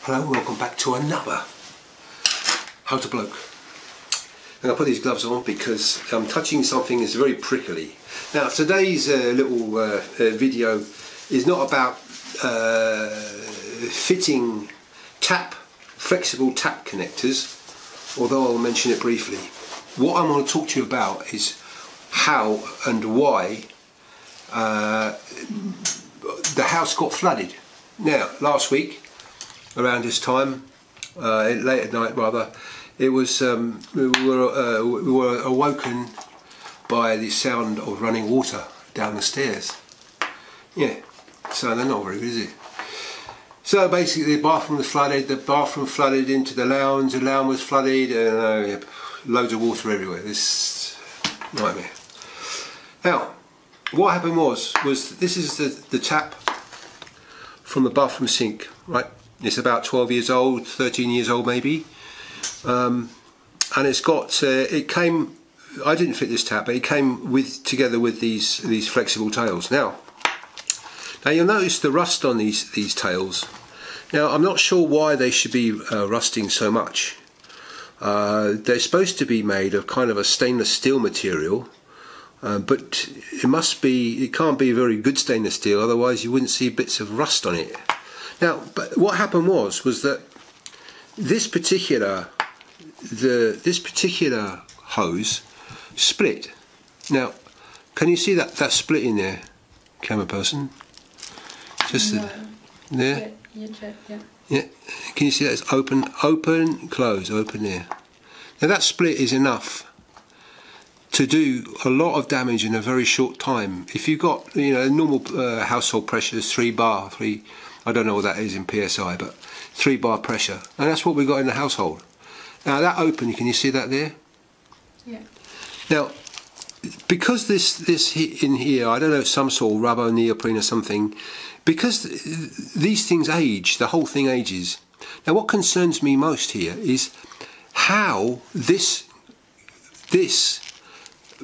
Hello and welcome back to another How to Bloke. And I put these gloves on because I'm touching something that's very prickly. Now today's little video is not about fitting flexible tap connectors, although I'll mention it briefly. What I want to talk to you about is how and why the house got flooded. Now last week around this time, late at night rather, it was we were awoken by the sound of running water down the stairs. Yeah, so they're not very good, is it? So basically the bathroom was flooded, the bathroom flooded into the lounge was flooded, and loads of water everywhere. This nightmare. Now, what happened was this is the tap from the bathroom sink, right? It's about 12 years old, 13 years old maybe, and it's got. It came. I didn't fit this tap, but it came together with these flexible tails. Now you'll notice the rust on these tails. Now I'm not sure why they should be rusting so much. They're supposed to be made of kind of a stainless steel material, but it can't be very good stainless steel, otherwise you wouldn't see bits of rust on it. Now, but what happened was that this particular hose split. Now, can you see that split in there, camera person? Just no. There. Yeah, check, yeah. Yeah. Can you see that? It's open, close, open there. Now that split is enough to do a lot of damage in a very short time. If you've got, normal household pressures, 3 bar, I don't know what that is in PSI, but 3 bar pressure, and that's what we got in the household. Now that open, can you see that there? Yeah. Now, because this in here, I don't know, some sort of rubber, neoprene or something, because these things age, the whole thing ages. Now what concerns me most here is how this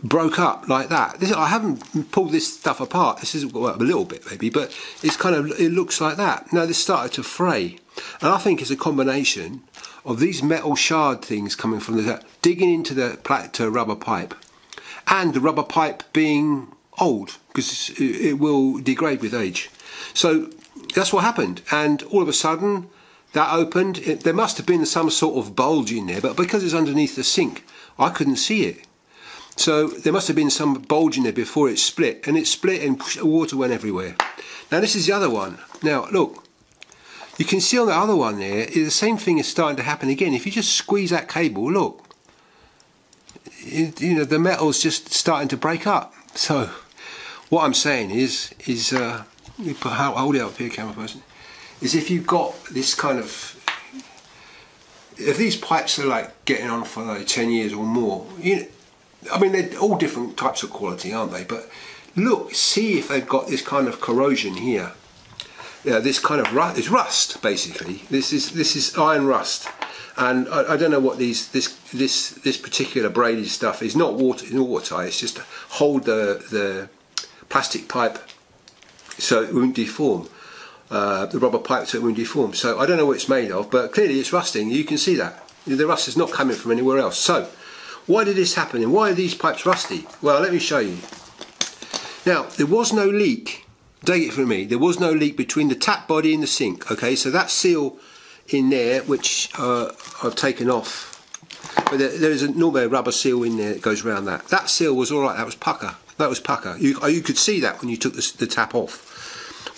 broke up like that. I haven't pulled this stuff apart. This is, well, a little bit maybe, but it looks like that. Now this started to fray, and I think it's a combination of these metal shard things coming from the digging into the rubber pipe, and the rubber pipe being old, because it will degrade with age. So that's what happened, and all of a sudden that opened. There must have been some sort of bulge in there, but because it's underneath the sink, I couldn't see it. So there must have been some bulge in there before it split, and it split and water went everywhere. Now this is the other one. Now look, you can see on the other one there, the same thing is starting to happen again. If you just squeeze that cable, look, the metal's just starting to break up. So what I'm saying is hold it up here, camera person, is if you've got this kind of, if these pipes are like getting on for like 10 years or more, I mean, they're all different types of quality, aren't they? But look, see if they've got this kind of corrosion here. Yeah, this kind of rust. It's rust, basically. This is iron rust, and I don't know what this particular braided stuff is. Not watertight. It's just to hold the plastic pipe so it won't deform. The rubber pipe so it won't deform. So I don't know what it's made of, but clearly it's rusting. You can see that the rust is not coming from anywhere else. So why did this happen, and why are these pipes rusty? Well, let me show you. Now, there was no leak, take it from me, there was no leak between the tap body and the sink, okay? So that seal in there, which I've taken off, but there is a normal rubber seal in there that goes around that. That seal was alright, that was pucker. You could see that when you took the tap off.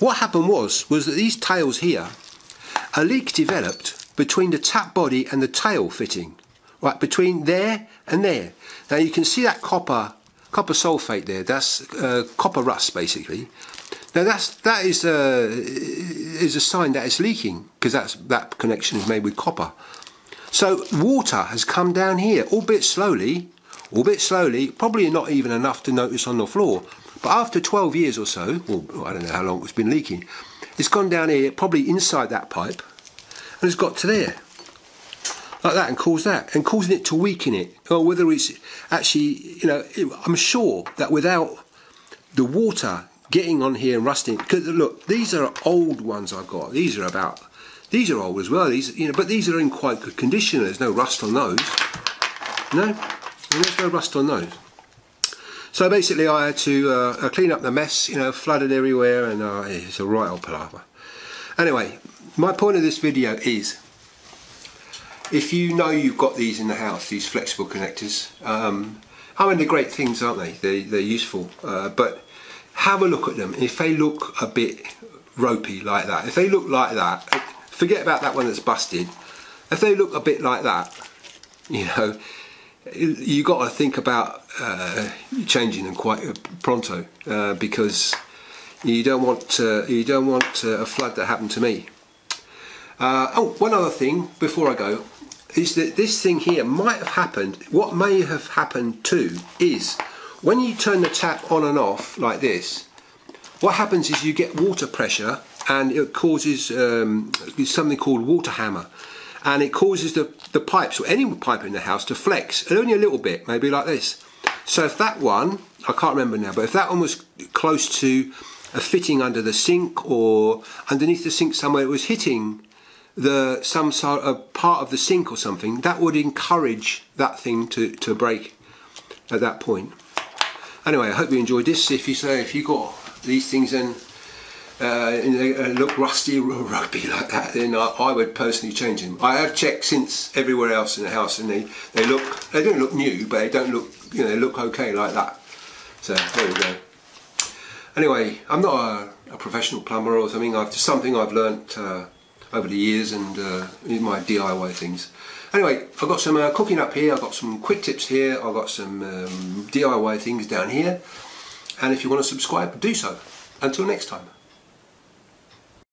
What happened was that these tails here, a leak developed between the tap body and the tail fitting. Right, between there and there. Now you can see that copper sulfate there. That's copper rust, basically. Now that is a sign that it's leaking, because that connection is made with copper. So water has come down here, albeit slowly, probably not even enough to notice on the floor. But after 12 years or so, or I don't know how long it's been leaking, it's gone down here, probably inside that pipe, and it's got to there. Like that, and causing it to weaken it, or whether it's actually, I'm sure that without the water getting on here and rusting, because look, these are old ones I've got. These are about These are old as well. These, you know, but these are in quite good condition. There's no rust on those. No, there's no rust on those. So basically, I had to clean up the mess. You know, flooded everywhere, and it's a right old palaver. Anyway, my point of this video is, if you know you've got these in the house, these flexible connectors, I mean, they're great things, aren't they? They're useful, but have a look at them. If they look a bit ropey like that, if they look like that, forget about that one that's busted. If they look a bit like that, you know, you got to think about changing them quite pronto, because you don't want a flood that happened to me. Oh, one other thing before I go is that this thing here might have happened. What may have happened too is when you turn the tap on and off like this, what happens is you get water pressure, and it causes something called water hammer, and it causes the pipes, or any pipe in the house, to flex only a little bit, maybe like this. So if that one, I can't remember now, but if that one was close to a fitting under the sink or underneath the sink somewhere, it was hitting some sort of part of the sink or something, that would encourage that thing to break at that point. Anyway, I hope you enjoyed this. If you got these things and they look rusty or ropey like that, then I would personally change them. I have checked since everywhere else in the house, and they don't look new, but they don't look, you know, they look okay like that. So there we go. Anyway, I'm not a professional plumber or something. It's something I've learnt over the years, and in my DIY things. Anyway, I've got some cooking up here, I've got some quick tips here, I've got some DIY things down here, and if you want to subscribe, do so. Until next time.